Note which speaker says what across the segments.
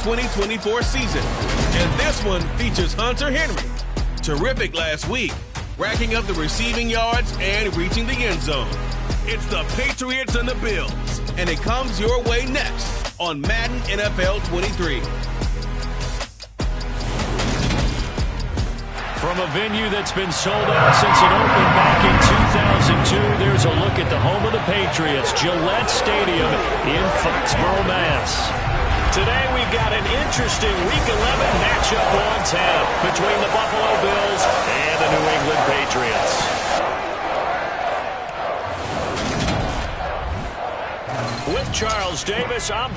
Speaker 1: 2024 season. And this one features Hunter Henry. Terrific last week, racking up the receiving yards and reaching the end zone. It's the Patriots and the Bills, and it comes your way next on Madden NFL 23.
Speaker 2: From a venue that's been sold out since it opened back in 2002, there's a look at the home of the Patriots, Gillette Stadium in Foxborough, Mass. Today we've got an interesting Week 11 matchup on tap between the Buffalo Bills and the New England Patriots. With Charles Davis, I'm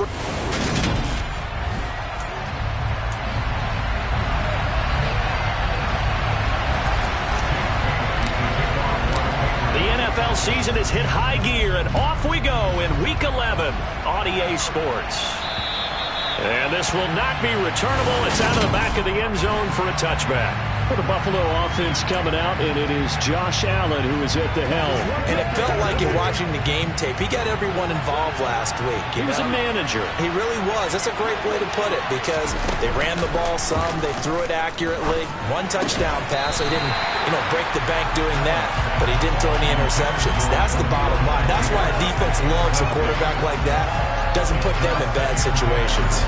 Speaker 2: NFL season has hit high gear, and off we go in Week 11 on EA Sports. And this will not be returnable. It's out of the back of the end zone for a touchback. For the Buffalo offense coming out, and it is Josh Allen who is at the helm.
Speaker 3: And it felt like it watching the game tape. He got everyone involved last week.
Speaker 2: He was a manager.
Speaker 3: He really was. That's a great way to put it because they ran the ball some. They threw it accurately. One touchdown pass. They didn't, break the bank doing that, but he didn't throw any interceptions. That's the bottom line. That's why a defense loves a quarterback like that. Doesn't put them in bad situations.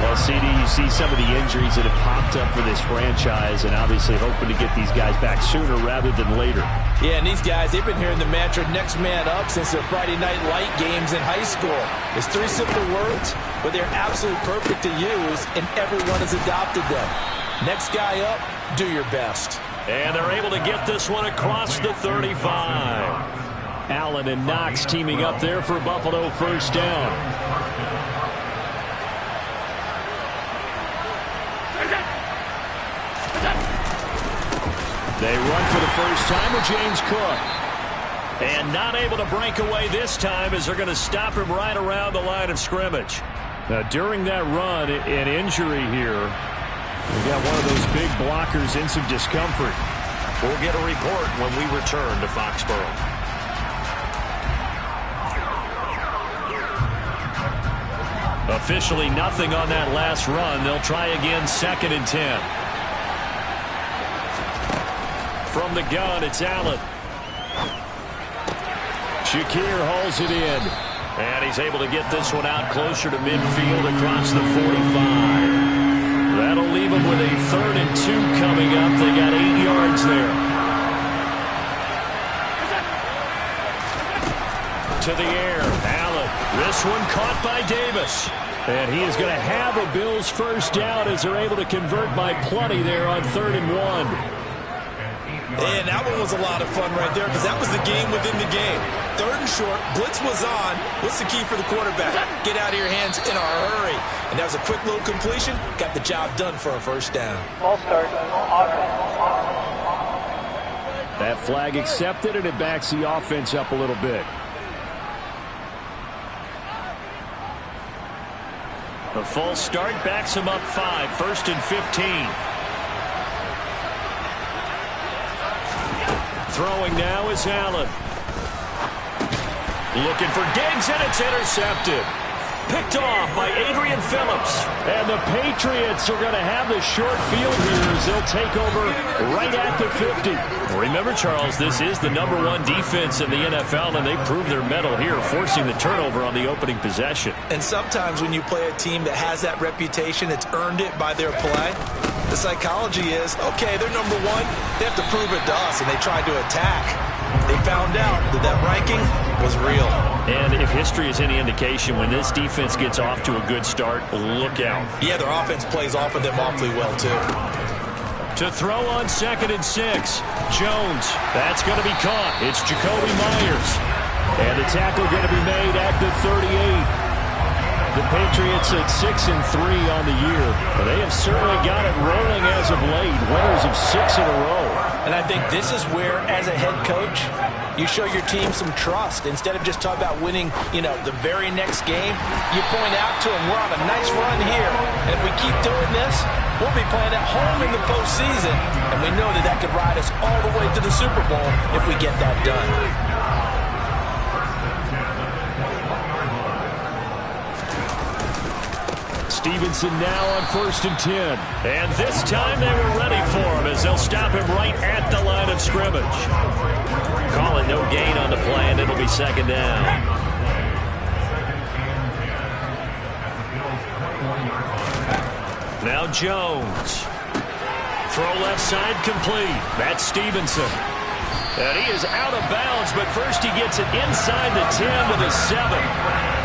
Speaker 2: Well, CD, you see some of the injuries that have popped up for this franchise and obviously hoping to get these guys back sooner rather than later.
Speaker 3: Yeah, and these guys, they've been hearing the mantra next man up since their Friday night light games in high school. It's 3 simple words, but they're absolutely perfect to use, and everyone has adopted them. Next guy up, do your best.
Speaker 2: And they're able to get this one across the 35. Allen and Knox teaming up there for Buffalo first down. They run for the first time with James Cook. And not able to break away this time as they're going to stop him right around the line of scrimmage. Now, during that run, an injury here. We got one of those big blockers in some discomfort. We'll get a report when we return to Foxborough. Officially nothing on that last run. They'll try again, 2nd and 10. From the gun, it's Allen. Shakir hauls it in. And he's able to get this one out closer to midfield across the 45. That'll leave them with a 3rd and 2 coming up. They got 8 yards there. To the air, Allen. This one caught by Davis. And he is going to have a Bills first down as they're able to convert by plenty there on 3rd and 1.
Speaker 3: And that one was a lot of fun right there because that was the game within the game. 3rd and short, blitz was on. What's the key for the quarterback? Get out of your hands in a hurry. And that was a quick little completion. Got the job done for a first down.
Speaker 4: Ball start.
Speaker 2: That flag accepted, and it backs the offense up a little bit. The full start backs him up 5. 1st and 15. Throwing now is Allen. Looking for Diggs, and it's intercepted. Picked off by Adrian Phillips. And the Patriots are going to have the short field here as they'll take over right at the 50. Remember, Charles, this is the #1 defense in the NFL, and they proved their mettle here, forcing the turnover on the opening possession.
Speaker 3: And sometimes when you play a team that has that reputation, it's earned it by their play. The psychology is, okay, they're #1. They have to prove it to us, and they tried to attack. They found out that ranking was real.
Speaker 2: And if history is any indication, when this defense gets off to a good start, look out.
Speaker 3: Yeah, their offense plays off of them awfully well, too.
Speaker 2: To throw on 2nd and 6. Jones. That's going to be caught. It's Jacoby Myers. And the tackle going to be made at the 38. The Patriots at 6-3 on the year. But they have certainly got it rolling as of late. Winners of 6 in a row.
Speaker 3: And I think this is where, as a head coach, you show your team some trust. Instead of just talking about winning, the very next game, you point out to them, we're on a nice run here. And if we keep doing this, we'll be playing at home in the postseason. And we know that could ride us all the way to the Super Bowl if we get that done.
Speaker 2: Stevenson now on 1st and 10. And this time they were ready for him as they'll stop him right at the line of scrimmage.
Speaker 4: Call it no gain on the play, and it'll be 2nd down.
Speaker 2: Now Jones. Throw left side complete. That's Stevenson. And he is out of bounds, but first he gets it inside the 10 to the 7.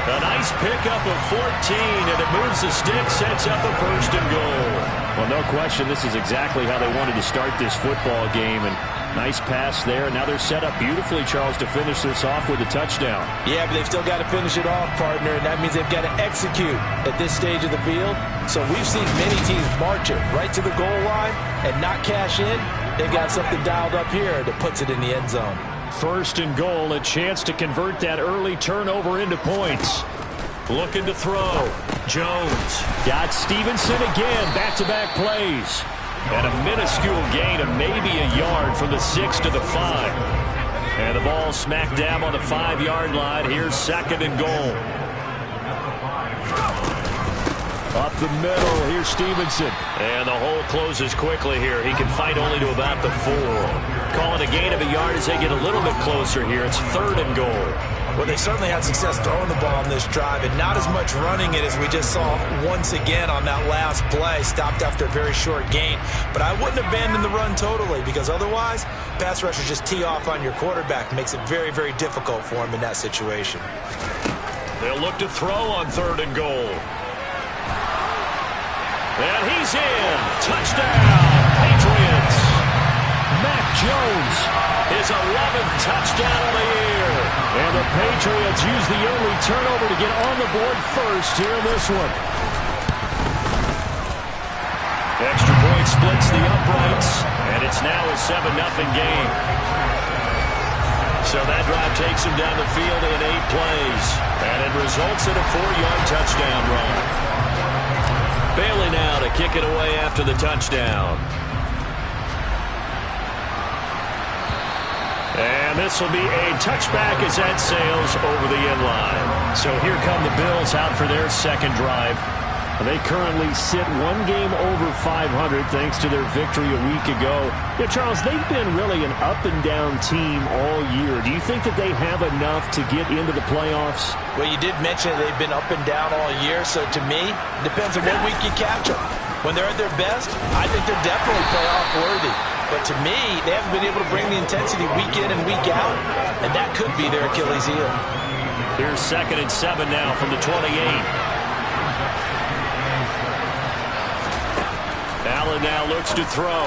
Speaker 2: A nice pickup of 14, and it moves the stick, sets up a 1st and goal.
Speaker 5: Well, no question, this is exactly how they wanted to start this football game. And nice pass there. Now they're set up beautifully, Charles, to finish this off with a touchdown.
Speaker 3: Yeah, but they've still got to finish it off, partner, and that means they've got to execute at this stage of the field. So we've seen many teams march it right to the goal line and not cash in. They've got something dialed up here that puts it in the end zone.
Speaker 2: 1st and goal, a chance to convert that early turnover into points. Looking to throw. Jones. Got Stevenson again. Back-to-back plays. And a minuscule gain of maybe a yard from the 6 to the 5. And the ball smack dab on the 5-yard line. Here's 2nd and goal. Up the middle, here's Stevenson.
Speaker 4: And the hole closes quickly here. He can fight only to about the 4. Calling a gain of a yard as they get a little bit closer here. It's 3rd and goal.
Speaker 3: Well, they certainly had success throwing the ball on this drive, and not as much running it as we just saw once again on that last play. Stopped after a very short gain. But I wouldn't abandon the run totally, because otherwise, pass rushers just tee off on your quarterback. Makes it very, very difficult for him in that situation.
Speaker 2: They'll look to throw on 3rd and goal. And he's in. Touchdown, Patriots. Mac Jones, his 11th touchdown of the year. And the Patriots use the early turnover to get on the board first here in this one. Extra point splits the uprights, and it's now a 7-0 game. So that drive takes him down the field in 8 plays, and it results in a 4-yard touchdown run. Bailey now to kick it away after the touchdown. And this will be a touchback as that sails over the end line. So here come the Bills out for their 2nd drive. They currently sit 1 game over 500 thanks to their victory a week ago. Yeah, Charles, they've been really an up-and-down team all year. Do you think that they have enough to get into the playoffs?
Speaker 3: Well, you did mention they've been up and down all year, so to me, it depends on what week you catch them. When they're at their best, I think they're definitely playoff worthy. But to me, they haven't been able to bring the intensity week in and week out, and that could be their Achilles heel.
Speaker 2: Here's 2nd and 7 now from the 28. Allen now looks to throw.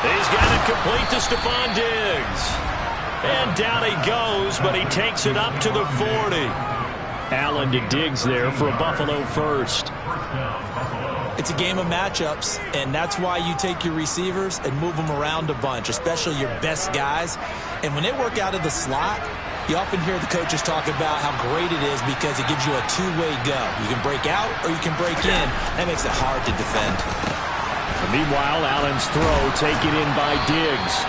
Speaker 2: He's got it complete to Stephon Diggs. And down he goes, but he takes it up to the 40. Allen to Diggs there for a Buffalo first.
Speaker 3: It's a game of matchups, and that's why you take your receivers and move them around a bunch, especially your best guys. And when they work out of the slot, you often hear the coaches talk about how great it is because it gives you a two-way go. You can break out or you can break in. That makes it hard to defend.
Speaker 2: Meanwhile, Allen's throw taken in by Diggs.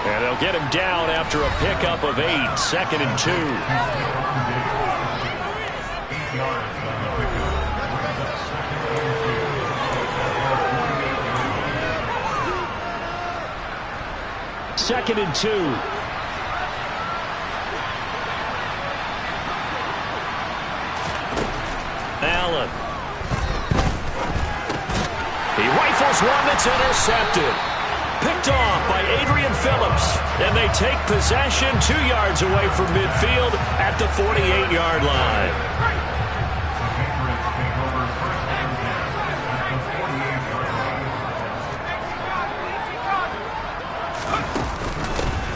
Speaker 2: And they'll get him down after a pickup of 8, 2nd and 2. Second and 2. Allen. He rifles one that's intercepted. Picked off by Adrian Phillips. And they take possession 2 yards away from midfield at the 48-yard line.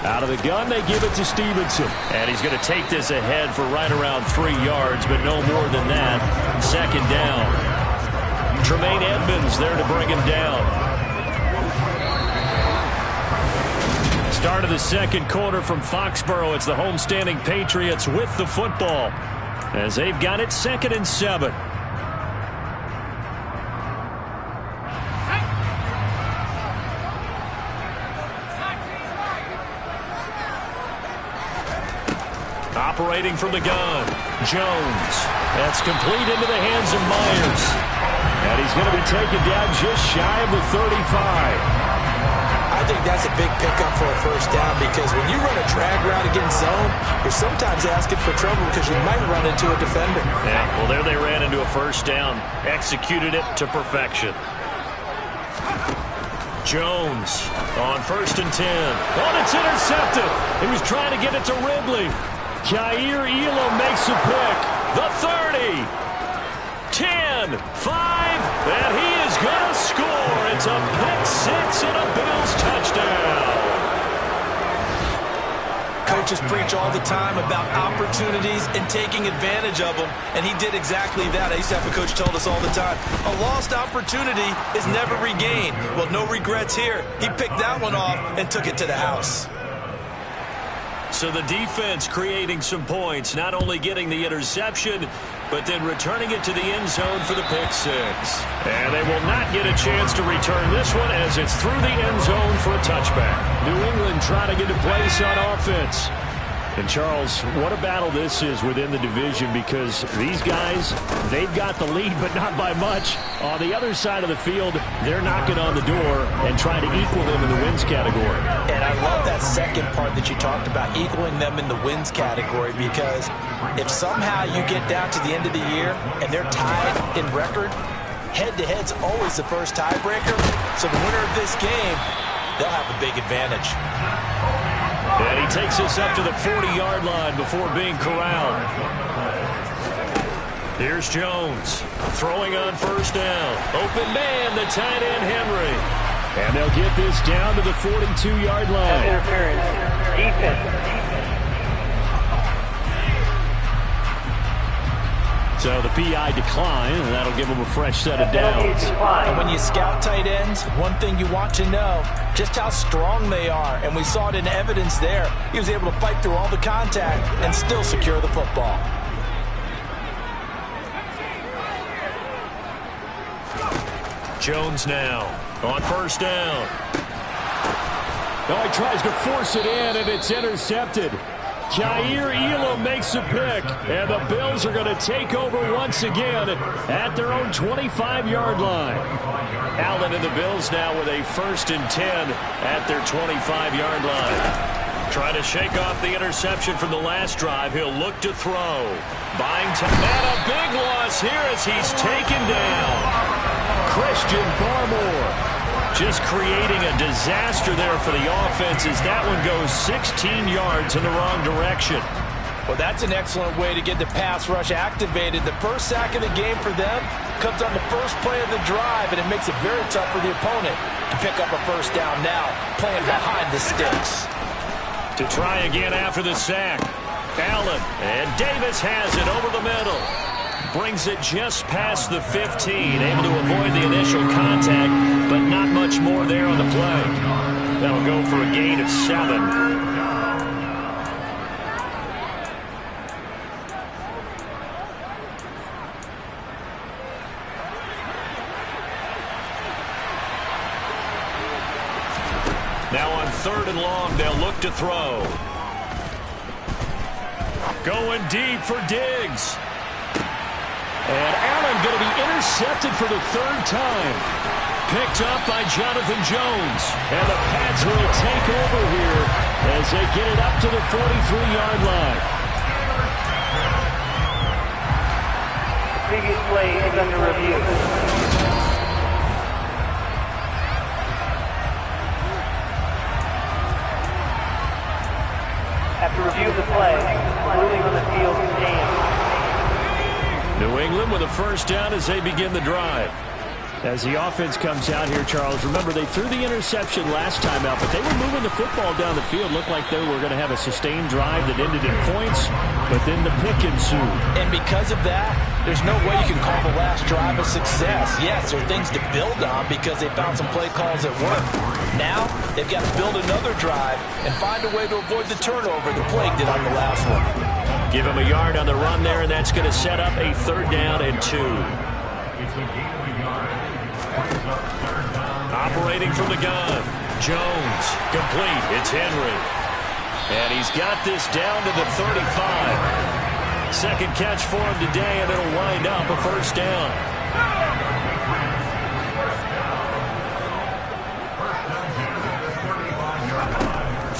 Speaker 2: Out of the gun, they give it to Stevenson. And he's going to take this ahead for right around 3 yards, but no more than that. 2nd down. Tremaine Edmonds there to bring him down. Start of the 2nd quarter from Foxborough. It's the homestanding Patriots with the football as they've got it 2nd and 7. Operating from the gun, Jones. That's complete into the hands of Myers. And he's going to be taken down just shy of the 35.
Speaker 3: I think that's a big pickup for a first down because when you run a drag route against zone, you're sometimes asking for trouble because you might run into a defender.
Speaker 4: Yeah, well, there they ran into a first down. Executed it to perfection. Jones on 1st and 10.
Speaker 2: Oh, it's intercepted. He was trying to get it to Ridley. Kaiir Elam makes a pick.
Speaker 4: The 30. 10, 5, and he is going to score. It's a pick six and a Bills touchdown.
Speaker 3: Coaches preach all the time about opportunities and taking advantage of them, and he did exactly that. I used to have a coach told us all the time, a lost opportunity is never regained. Well, no regrets here. He picked that one off and took it to the house.
Speaker 4: So the defense creating some points, not only getting the interception, but then returning it to the end zone for the pick six.
Speaker 2: And they will not get a chance to return this one as it's through the end zone for a touchback. New England trying to get a place on offense. And, Charles, what a battle this is within the division because these guys, they've got the lead, but not by much. On the other side of the field, they're knocking on the door and trying to equal them in the wins category.
Speaker 3: And I love that second part that you talked about, equaling them in the wins category, because if somehow you get down to the end of the year and they're tied in record, head-to-head's always the first tiebreaker. So the winner of this game, they'll have a big advantage.
Speaker 2: And he takes us up to the 40-yard line before being corralled.
Speaker 4: Here's Jones throwing on 1st down. Open man, the tight end Henry.
Speaker 2: And they'll get this down to the 42-yard line.
Speaker 6: Interference. Defense.
Speaker 2: So the PI decline, and that'll give them a fresh set of downs.
Speaker 3: And when you scout tight ends, one thing you want to know, just how strong they are. And we saw it in evidence there. He was able to fight through all the contact and still secure the football.
Speaker 4: Jones now on 1st down.
Speaker 2: Oh, he tries to force it in, and it's intercepted. Kaiir Elam makes a pick, and the Bills are going to take over once again at their own 25-yard line.
Speaker 4: Allen and the Bills now with a 1st and 10 at their 25-yard line. Trying to shake off the interception from the last drive. He'll look to throw. Buying time. And a big loss here as he's taken down.
Speaker 2: Christian Barmore.
Speaker 4: Just creating a disaster there for the offense as that one goes 16 yards in the wrong direction.
Speaker 3: Well, that's an excellent way to get the pass rush activated. The first sack of the game for them comes on the first play of the drive, and it makes it very tough for the opponent to pick up a first down now, playing behind the sticks.
Speaker 4: To try again after the sack. Allen, and Davis has it over the middle. Brings it just past the 15, able to avoid the initial contact, but not much more there on the play. That'll go for a gain of 7. Now on 3rd and long, they'll look to throw. Going deep for Diggs.
Speaker 2: And Allen going to be intercepted for the 3rd time. Picked up by Jonathan Jones. And the Pats will take over here as they get it up to the 43-yard line.
Speaker 6: The previous play is under review. After review of the play, ruling on the field stands.
Speaker 2: New England with a first down as they begin the drive. As the offense comes out here, Charles, remember they threw the interception last time out, but they were moving the football down the field. Looked like they were going to have a sustained drive that ended in points, but then the pick ensued.
Speaker 3: And because of that, there's no way you can call the last drive a success. Yes, there are things to build on because they found some play calls that work. Now, they've got to build another drive and find a way to avoid the turnover the Plague did on the last one.
Speaker 4: Give him a yard on the run there, and that's going to set up a 3rd down and 2. Operating from the gun. Jones, complete. It's Henry. And he's got this down to the 35. Second catch for him today, and it'll wind up a first down.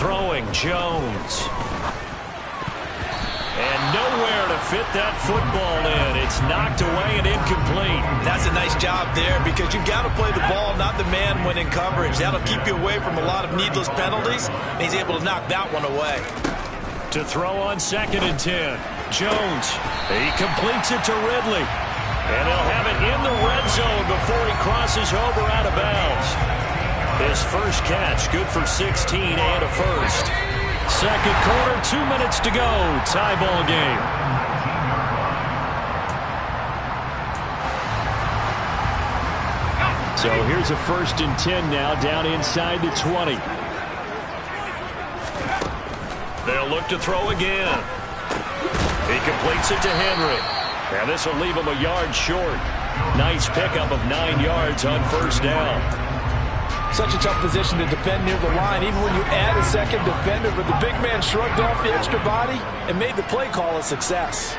Speaker 2: throwing, Jones. And nowhere to fit that football in. It's knocked away and incomplete.
Speaker 3: That's a nice job there because you've got to play the ball, not the man when in coverage. That'll keep you away from a lot of needless penalties, and he's able to knock that one away.
Speaker 2: To throw on 2nd and 10. Jones. He completes it to Ridley. And he'll have it in the red zone before he crosses over out of bounds. His first catch, good for 16 and a first. Second quarter, 2 minutes to go. Tie ball game.
Speaker 5: So here's a 1st and 10 now, down inside the 20.
Speaker 2: They'll look to throw again. He completes it to Henry. And this will leave him a yard short. Nice pickup of 9 yards on 1st down.
Speaker 3: Such a tough position to defend near the line, even when you add a second defender. But the big man shrugged off the extra body and made the play call a success.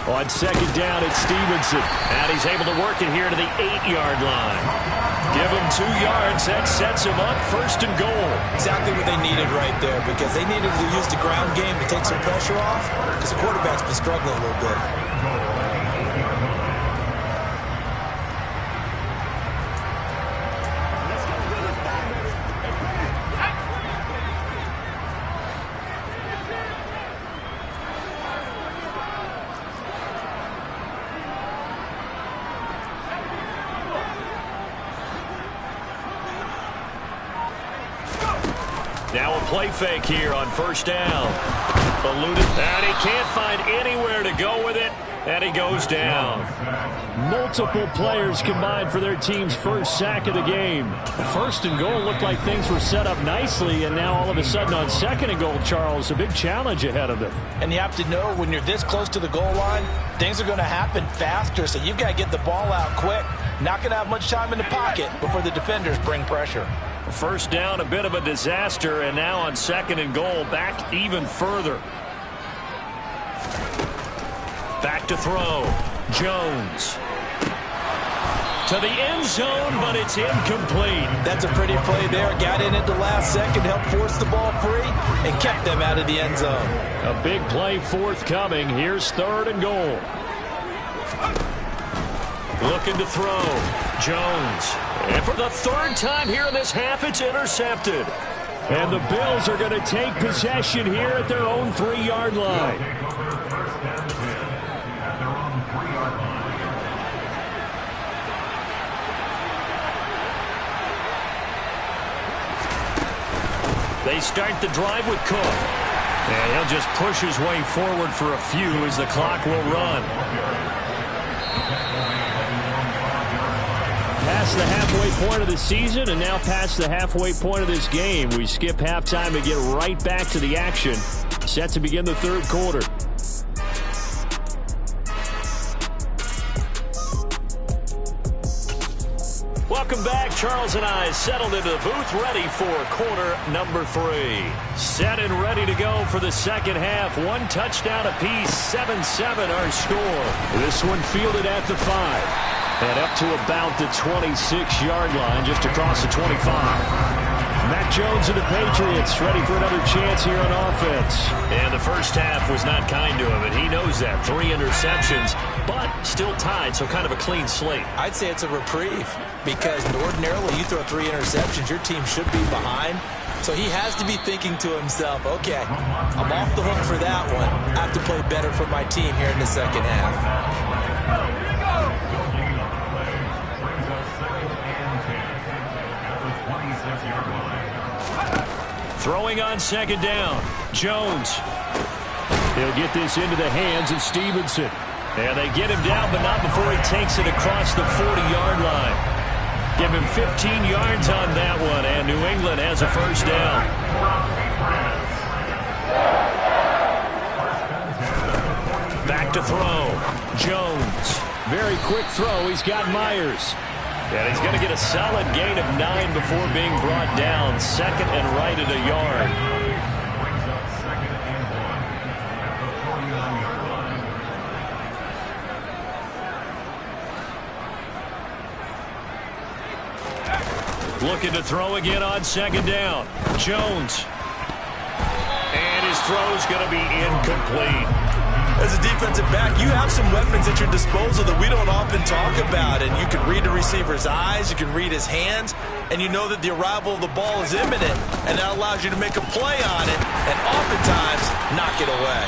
Speaker 2: On 2nd down, it's Stevenson. And he's able to work it here to the 8-yard line. Give him 2 yards. That sets him up 1st and goal.
Speaker 3: Exactly what they needed right there because they needed to use the ground game to take some pressure off because the quarterback's been struggling a little bit.
Speaker 2: Now a play fake here on 1st down. Eluded, and he can't find anywhere to go with it, and he goes down.
Speaker 5: Multiple players combined for their team's first sack of the game. 1st and goal looked like things were set up nicely, and now all of a sudden on 2nd and goal, Charles, a big challenge ahead of them.
Speaker 3: And you have to know when you're this close to the goal line, things are going to happen faster, so you've got to get the ball out quick. Not going to have much time in the pocket before the defenders bring pressure.
Speaker 2: 1st down, a bit of a disaster, and now on 2nd and goal, back even further. Back to throw. Jones. To the end zone, but it's incomplete.
Speaker 3: That's a pretty play there. Got in at the last second, helped force the ball free, and kept them out of the end zone.
Speaker 2: A big play forthcoming. Here's 3rd and goal. Looking to throw. Jones. And for the 3rd time here in this half, it's intercepted.
Speaker 5: And the Bills are going to take possession here at their own 3-yard line.
Speaker 2: They start the drive with Cook. And he'll just push his way forward for a few as the clock will run.
Speaker 5: Past the halfway point of the season and now past the halfway point of this game. We skip halftime and get right back to the action. Set to begin the 3rd quarter.
Speaker 2: Welcome back. Charles and I settled into the booth ready for quarter number 3. Set and ready to go for the 2nd half. 1 touchdown apiece, 7-7 our score.
Speaker 5: This one fielded at the 5. And up to about the 26-yard line, just across the 25. Mac Jones and the Patriots ready for another chance here on offense.
Speaker 2: And the first half was not kind to him, and he knows that. 3 interceptions, but still tied, so kind of a clean slate.
Speaker 3: I'd say it's a reprieve because ordinarily you throw 3 interceptions, your team should be behind. So he has to be thinking to himself, okay, I'm off the hook for that one. I have to play better for my team here in the 2nd half.
Speaker 2: Throwing on 2nd down. Jones.
Speaker 5: He'll get this into the hands of Stevenson.
Speaker 2: And they get him down, but not before he takes it across the 40-yard line. Give him 15 yards on that one, and New England has a 1st down. Back to throw. Jones.
Speaker 5: Very quick throw. He's got Myers.
Speaker 2: And he's going to get a solid gain of 9 before being brought down. Second and right at a yard. Looking to throw again on second down. Jones. And his throw's going to be incomplete.
Speaker 3: As a defensive back, you have some weapons at your disposal that we don't often talk about. And you can read the receiver's eyes, you can read his hands, and you know that the arrival of the ball is imminent. And that allows you to make a play on it and oftentimes knock it away.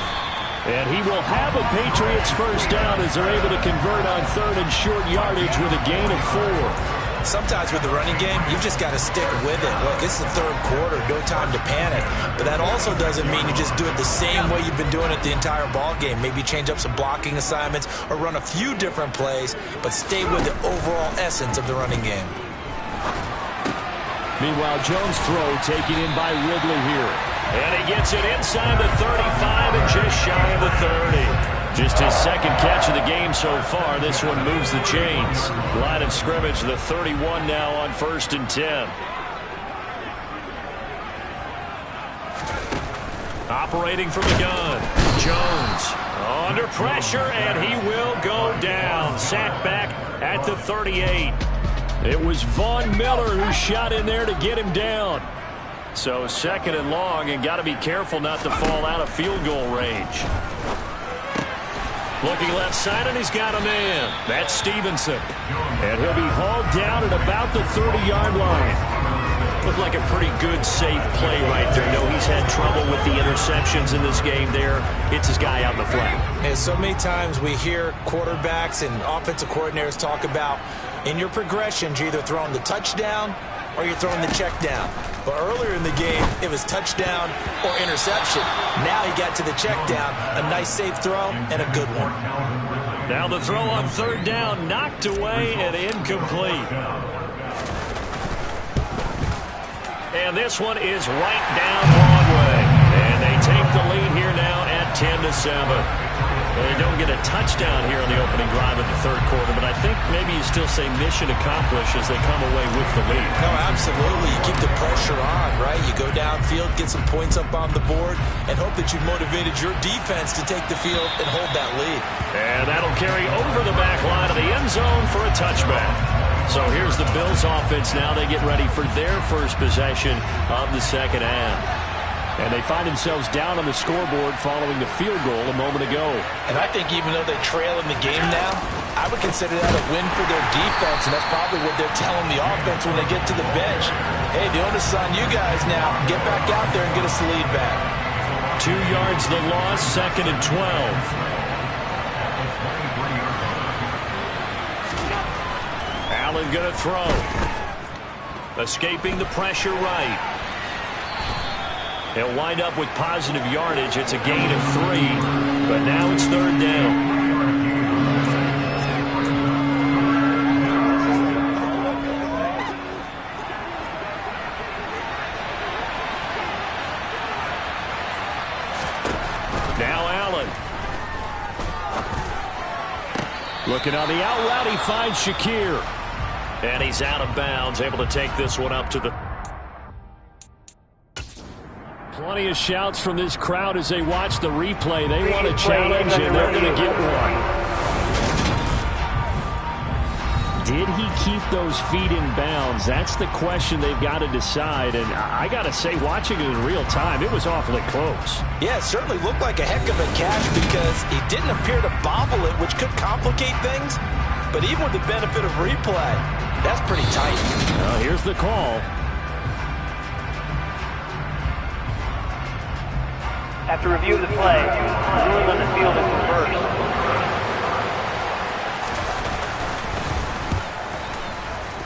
Speaker 5: And he will have a Patriots first down as they're able to convert on third and short yardage with a gain of 4.
Speaker 3: Sometimes with the running game, you've just got to stick with it. Look, it's the third quarter, no time to panic. But that also doesn't mean you just do it the same way you've been doing it the entire ball game. Maybe change up some blocking assignments or run a few different plays, but stay with the overall essence of the running game.
Speaker 5: Meanwhile, Jones' throw taken in by Ridley here.
Speaker 2: And he gets it inside the 35 and just shy of the 30. Just his second catch of the game so far. This one moves the chains. Line of scrimmage, the 31 now on 1st and 10. Operating from the gun. Jones under pressure, and he will go down. Sacked back at the 38.
Speaker 5: It was Von Miller who shot in there to get him down.
Speaker 2: So second and long, and got to be careful not to fall out of field goal range. Looking left side, and he's got a man. That's Stevenson.
Speaker 5: And he'll be hauled down at about the 30-yard line.
Speaker 2: Looked like a pretty good, safe play right there. No, he's had trouble with the interceptions in this game there. Hits his guy out in the flat.
Speaker 3: And so many times we hear quarterbacks and offensive coordinators talk about in your progressions, you're either throwing the touchdown or you're throwing the check down. But earlier in the game, it was touchdown or interception. Now he got to the check down, a nice safe throw and a good one.
Speaker 2: Now the throw on third down, knocked away and incomplete. And this one is right down Broadway. And they take the lead here now at 10-7. They don't get a touchdown here on the opening drive of the third quarter, but I think maybe you still say mission accomplished as they come away with the lead.
Speaker 3: No, absolutely. You keep the pressure on, right? You go downfield, get some points up on the board, and hope that you've motivated your defense to take the field and hold that lead.
Speaker 2: And that'll carry over the back line of the end zone for a touchback. So here's the Bills offense now. They get ready for their first possession of the second half.
Speaker 5: And they find themselves down on the scoreboard following the field goal a moment ago.
Speaker 3: And I think even though they trail in the game now, I would consider that a win for their defense, and that's probably what they're telling the offense when they get to the bench. Hey, the onus is on you guys now. Get back out there and get us the lead back.
Speaker 2: 2 yards the loss, 2nd and 12. Allen going to throw. Escaping the pressure right. He'll wind up with positive yardage. It's a gain of 3, but now it's third down. Now Allen.
Speaker 5: Looking on the out route, he finds Shakir.
Speaker 2: And he's out of bounds, able to take this one up to the...
Speaker 5: Plenty of shouts from this crowd as they watch the replay. They want a challenge, and they're going to get one. Did he keep those feet in bounds? That's the question they've got to decide. And I got to say, watching it in real time, it was awfully close.
Speaker 3: Yeah, it certainly looked like a heck of a catch because he didn't appear to bobble it, which could complicate things. But even with the benefit of replay, that's pretty tight.
Speaker 5: Well, here's the call.
Speaker 6: After review of the play, the ruling on the field is reversed.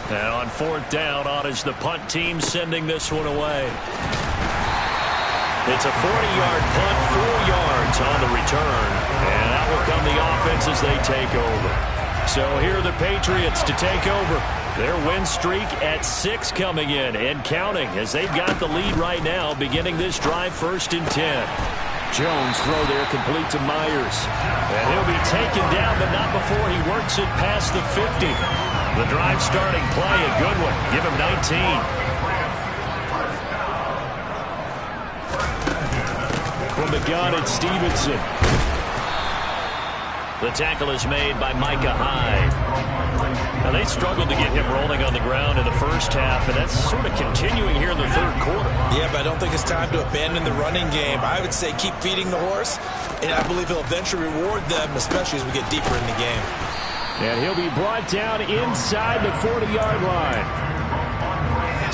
Speaker 2: And on fourth down, on is the punt team sending this one away. It's a 40-yard punt, 4 yards on the return. And that will come the offense as they take over. So here are the Patriots to take over. Their win streak at 6 coming in and counting as they've got the lead right now, beginning this drive 1st and 10.
Speaker 5: Jones throw there complete to Myers.
Speaker 2: And he'll be taken down, but not before he works it past the 50. The drive starting play, a good one. Give him 19.
Speaker 5: From the gun, it's Stevenson.
Speaker 2: The tackle is made by Micah Hyde. Now, they struggled to get him rolling on the ground in the first half, and that's sort of continuing here in the third quarter.
Speaker 3: Yeah, but I don't think it's time to abandon the running game. I would say keep feeding the horse, and I believe he'll eventually reward them, especially as we get deeper in the game.
Speaker 5: And he'll be brought down inside the 40-yard line.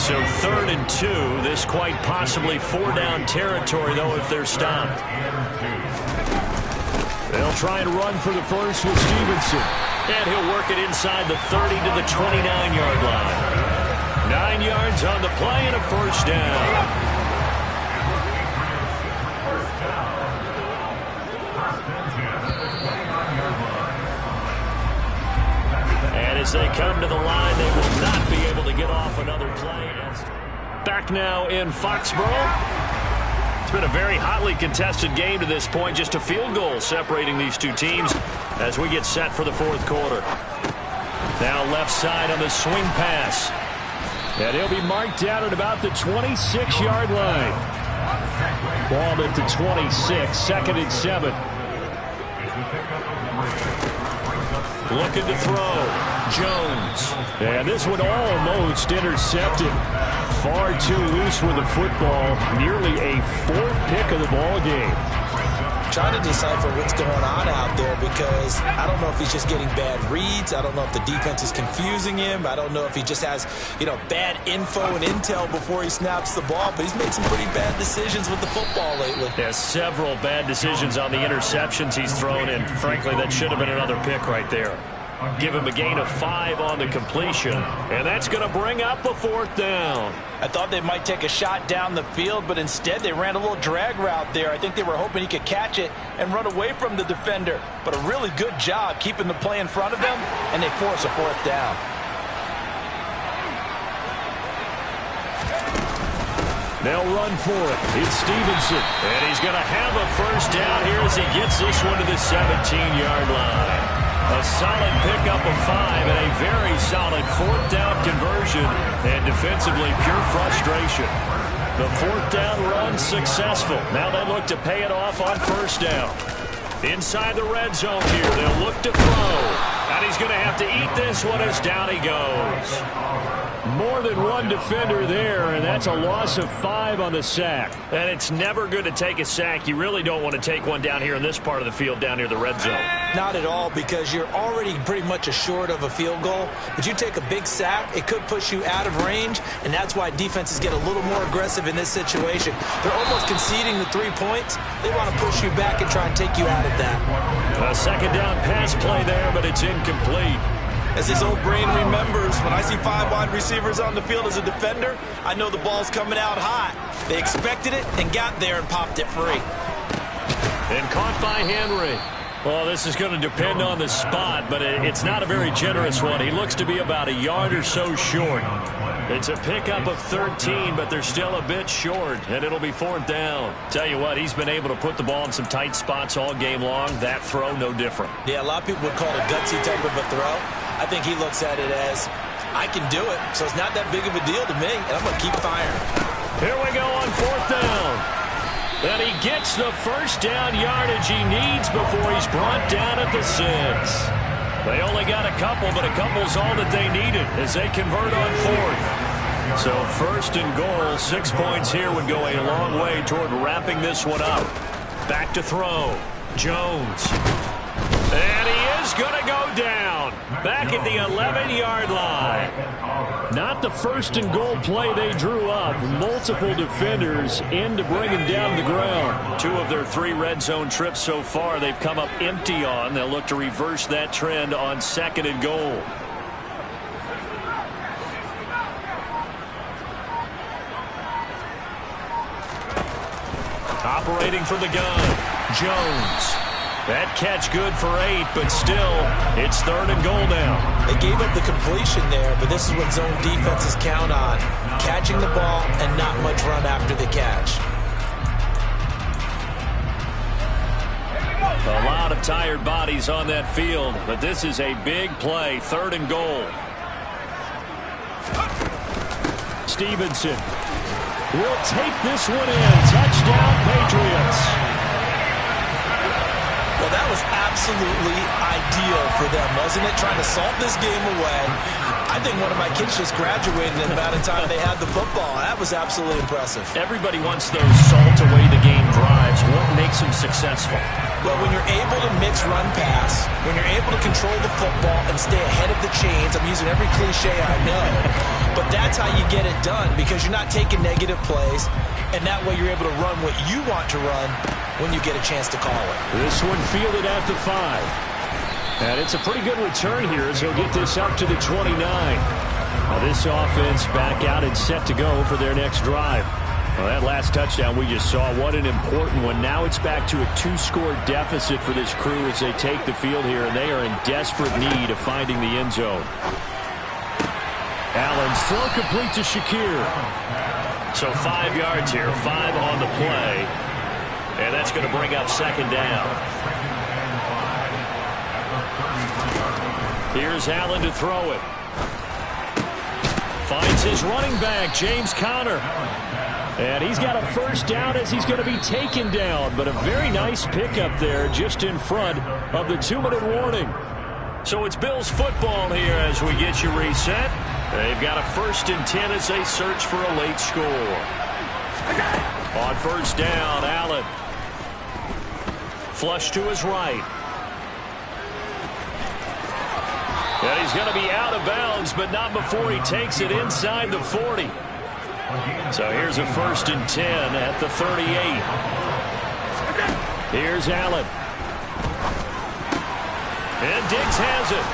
Speaker 2: So 3rd and 2. This quite possibly 4-down territory, though, if they're stopped.
Speaker 5: They'll try and run for the first with Stevenson.
Speaker 2: And he'll work it inside the 30 to the 29-yard line. 9 yards on the play and a first down. And as they come to the line, they will not be able to get off another play. Back now in Foxborough. It's been a very hotly contested game to this point. Just a field goal separating these two teams as we get set for the fourth quarter. Now left side on the swing pass.
Speaker 5: And he'll be marked down at about the 26-yard line. Ball at the 26, 2nd and 7.
Speaker 2: Looking to throw. Jones.
Speaker 5: And this one almost intercepted. Far too loose with the football. Nearly a 4th pick of the ball game.
Speaker 3: Trying to decipher what's going on out there because I don't know if he's just getting bad reads. I don't know if the defense is confusing him. I don't know if he just has, bad info and intel before he snaps the ball. But he's made some pretty bad decisions with the football lately.
Speaker 2: There's several bad decisions on the interceptions he's thrown, and frankly, that should have been another pick right there. Give him a gain of 5 on the completion, and that's going to bring up a 4th down.
Speaker 3: I thought they might take a shot down the field, but instead they ran a little drag route there. I think they were hoping he could catch it and run away from the defender. But a really good job keeping the play in front of them, and they force a 4th down.
Speaker 5: They'll run for it. It's Stevenson.
Speaker 2: And he's going to have a first down here as he gets this one to the 17-yard line. A solid pickup of 5 and a very solid 4th down conversion. And defensively, pure frustration. The 4th down run successful. Now they look to pay it off on first down. Inside the red zone here, they'll look to throw. And he's going to have to eat this one as down he goes.
Speaker 5: More than one defender there, and that's a loss of 5 on the sack.
Speaker 2: And it's never good to take a sack. You really don't want to take one down here in this part of the field, down near the red zone.
Speaker 3: Not at all, because you're already pretty much assured of a field goal. But you take a big sack, it could push you out of range, and that's why defenses get a little more aggressive in this situation. They're almost conceding the 3 points. They want to push you back and try and take you out of that.
Speaker 2: A 2nd down pass play there, but it's incomplete.
Speaker 3: As his old brain remembers, when I see 5 wide receivers on the field as a defender, I know the ball's coming out hot. They expected it and got there and popped it free.
Speaker 2: And caught by Henry. Well, this is going to depend on the spot, but it's not a very generous one. He looks to be about a yard or so short. It's a pickup of 13, but they're still a bit short, and it'll be 4th down. Tell you what, he's been able to put the ball in some tight spots all game long. That throw, no different.
Speaker 3: Yeah, a lot of people would call it a gutsy type of a throw. I think he looks at it as, I can do it, so it's not that big of a deal to me, and I'm going to keep firing.
Speaker 2: Here we go on 4th down. And he gets the first down yardage he needs before he's brought down at the 6. They only got a couple, but a couple's all that they needed as they convert on 4th. So 1st and goal, 6 points here would go a long way toward wrapping this one up. Back to throw. Jones. And he is going to go down. Back at the 11-yard line.
Speaker 5: Not the 1st and goal play they drew up. Multiple defenders in to bring him down to the ground.
Speaker 2: 2 of their 3 red zone trips so far they've come up empty on. They'll look to reverse that trend on 2nd and goal. Operating from the gun, Jones. That catch good for 8, but still, it's 3rd and goal now.
Speaker 3: They gave up the completion there, but this is what zone defenses count on. Catching the ball and not much run after the catch.
Speaker 2: A lot of tired bodies on that field, but this is a big play, 3rd and goal.
Speaker 5: Stevenson will take this one in. Touchdown, Patriots.
Speaker 3: Well, that was absolutely ideal for them, wasn't it? Trying to salt this game away. I think one of my kids just graduated in the amount of time they had the football. That was absolutely impressive.
Speaker 2: Everybody wants those salt-away-the-game drives. What makes them successful?
Speaker 3: Well, when you're able to mix run-pass, when you're able to control the football and stay ahead of the chains, I'm using every cliche I know, but that's how you get it done because you're not taking negative plays, and that way you're able to run what you want to run when you get a chance to call it.
Speaker 5: This one fielded at the 5. And it's a pretty good return here as he'll get this up to the 29. Now this offense back out and set to go for their next drive. Well, that last touchdown we just saw, what an important one. Now it's back to a 2-score deficit for this crew as they take the field here, and they are in desperate need of finding the end zone. Allen's throw complete to Shakir.
Speaker 2: So 5 yards here, 5 on the play. And that's going to bring up second down. Here's Allen to throw it. Finds his running back, James Conner.
Speaker 5: And he's got a first down as he's going to be taken down. But a very nice pickup there just in front of the 2-minute warning.
Speaker 2: So it's Bills football here as we get you reset. They've got a 1st and 10 as they search for a late score. On first down, Allen. Flush to his right. And he's going to be out of bounds, but not before he takes it inside the 40. So here's a 1st and 10 at the 38.
Speaker 5: Here's Allen.
Speaker 2: And Diggs has it.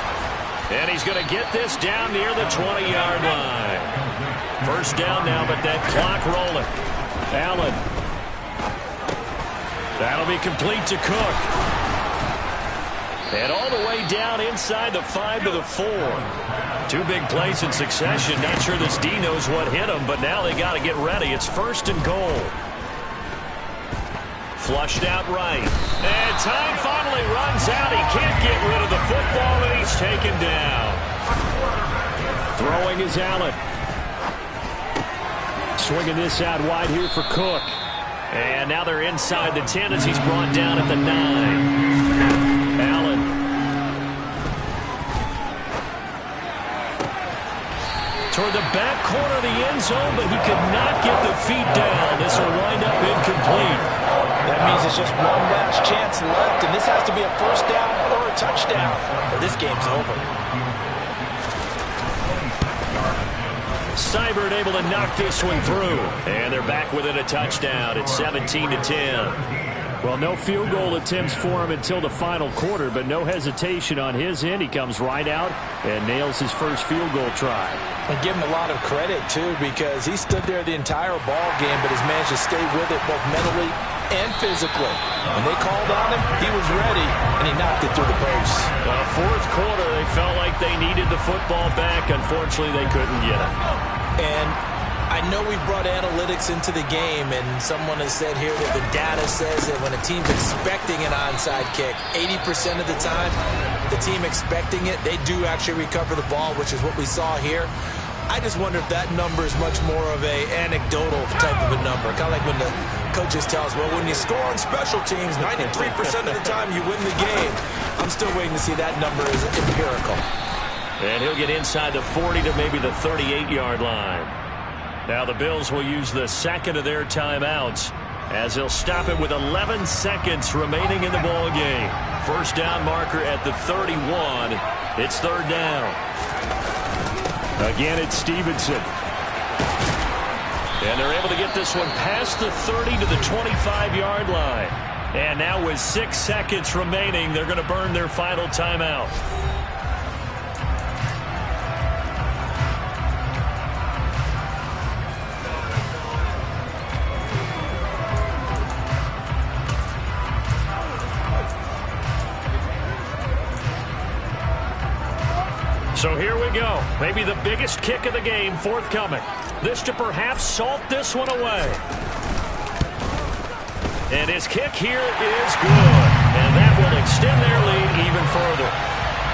Speaker 2: And he's going to get this down near the 20-yard line. First down now, but that clock rolling.
Speaker 5: Allen.
Speaker 2: That'll be complete to Cook. And all the way down inside the 5 to the 4. 2 big plays in succession. Not sure this D knows what hit him, but now they got to get ready. It's 1st and goal. Flushed out right. And time finally runs out. He can't get rid of the football, and he's taken down.
Speaker 5: Throwing is Allen. Swinging this out wide here for Cook.
Speaker 2: And now they're inside the 10 as he's brought down at the 9. Allen. Toward the back corner of the end zone, but he could not get the feet down. This will wind up incomplete.
Speaker 3: That means it's just one last chance left, and this has to be a first down or a touchdown, or this game's over.
Speaker 2: Seibert able to knock this one through. And they're back within a touchdown. It's 17-10.
Speaker 5: Well, no field goal attempts for him until the final quarter, but no hesitation on his end. He comes right out and nails his first field goal try.
Speaker 3: And give him a lot of credit, too, because he stood there the entire ball game, but has managed to stay with it both mentally and physically. When they called on him, he was ready, and he knocked it through the post.
Speaker 2: Well, 4th quarter, they felt like they needed the football back. Unfortunately, they couldn't get it.
Speaker 3: And I know we brought analytics into the game, and someone has said here that the data says that when a team's expecting an onside kick, 80% of the time, the team expecting it, they do actually recover the ball, which is what we saw here. I just wonder if that number is much more of a anecdotal type of a number. Kind of like when the coaches tell us, well, when you score on special teams, 93% of the time you win the game. I'm still waiting to see that number is empirical.
Speaker 2: And he'll get inside the 40 to maybe the 38-yard line. Now the Bills will use the second of their timeouts as they'll stop it with 11 seconds remaining in the ball game. First down marker at the 31. It's 3rd down.
Speaker 5: Again, it's Stevenson.
Speaker 2: And they're able to get this one past the 30 to the 25-yard line. And now with 6 seconds remaining, they're going to burn their final timeout. So here we go. Maybe the biggest kick of the game forthcoming. This to perhaps salt this one away. And his kick here is good. And that will extend their lead even further.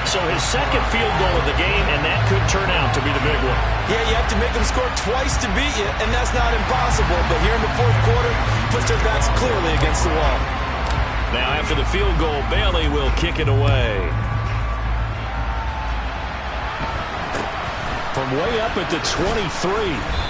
Speaker 2: So his second field goal of the game, and that could turn out to be the big one.
Speaker 3: Yeah, you have to make them score twice to beat you, and that's not impossible. But here in the fourth quarter, puts their backs clearly against the wall.
Speaker 2: Now after the field goal, Bailey will kick it away.
Speaker 5: From way up at the 23.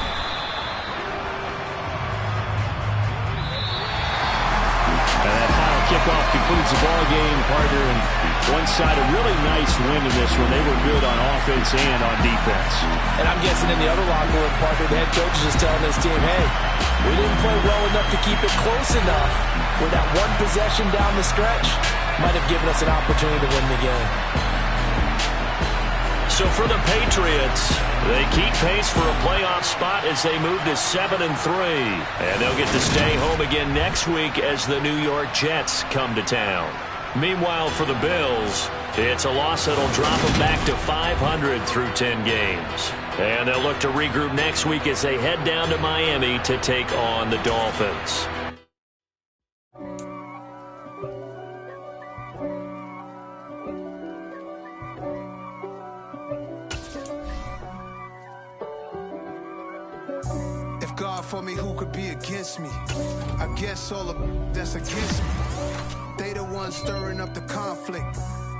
Speaker 5: Kickoff concludes the ball game, partner, and one side a really nice win in this one. They were good on offense and on defense.
Speaker 3: And I'm guessing in the other locker room, Parker, the head coach is just telling his team, hey, we didn't play well enough to keep it close enough where that one possession down the stretch might have given us an opportunity to win the game.
Speaker 2: So for the Patriots, they keep pace for a playoff spot as they move to 7-3. And they'll get to stay home again next week as the New York Jets come to town. Meanwhile, for the Bills, it's a loss that'll drop them back to 500 through 10 games. And they'll look to regroup next week as they head down to Miami to take on the Dolphins.
Speaker 7: For me, who could be against me? I guess all of that's against me. They the ones stirring up the conflict.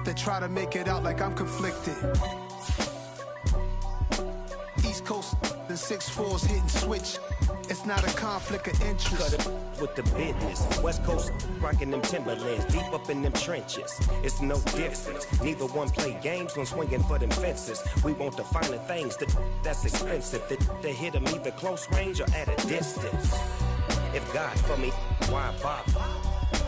Speaker 7: They try to make it out like I'm conflicted. East Coast, the 6'4s hitting switch. It's not a conflict of interest.
Speaker 8: Cut it with the business. West Coast rocking them Timberlands, deep up in them trenches. It's no difference. Neither one play games when swinging for them fences. We want the finer things that's expensive. That hit them either close range or at a distance. If God for me, why bother?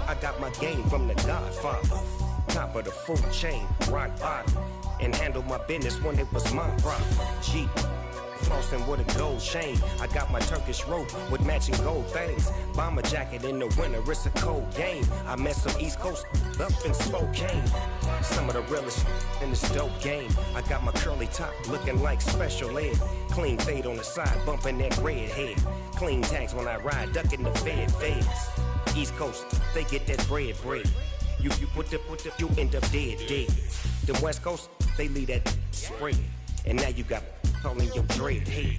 Speaker 8: I got my game from the Godfather. Top of the food chain, rock bottom. And handle my business when it was my problem. Jeep. Flossing with a gold chain. I got my Turkish rope with matching gold things. Bomber jacket in the winter, it's a cold game. I met some East Coast up in Spokane. Some of the realest in this dope game. I got my curly top looking like special ed. Clean fade on the side, bumping that red head. Clean tags when I ride, ducking the feds. East Coast, they get that bread. You put the, you end up dead. Them West Coast, they leave that spread. And now you got calling your dread head.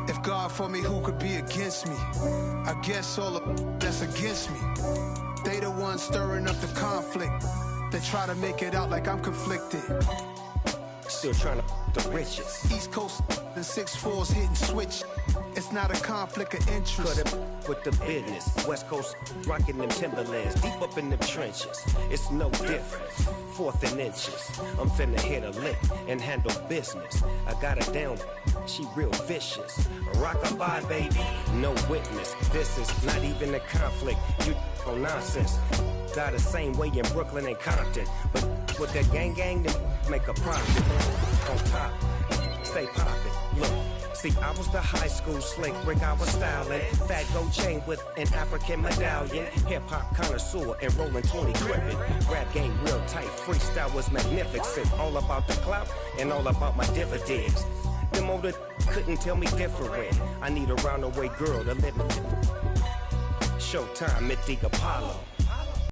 Speaker 7: If God for me, who could be against me? I guess all of that's against me. They the ones stirring up the conflict. They try to make it out like I'm conflicted.
Speaker 8: Still trying to the riches.
Speaker 7: East Coast, the 6'4s hitting switch. It's not a conflict of interest.
Speaker 8: Cut it with the business. West Coast rocking them Timberlands, deep up in them trenches. It's no different. 4th and inches. I'm finna hit a lick and handle business. I got her down, she real vicious. Rock-a-bye, baby, no witness. This is not even a conflict. You on nonsense. Got the same way in Brooklyn and Compton. But with that gang, they make a profit. On top, stay poppin'. Look. See, I was the high school slick Rick, I was styling. Fat gold chain with an African medallion. Hip-hop connoisseur and rolling 20 gripping. Rap game real tight, freestyle was magnificent. All about the clout and all about my dividends. Them older couldn't tell me different. I need a roundaway girl to live in. Showtime at the Apollo.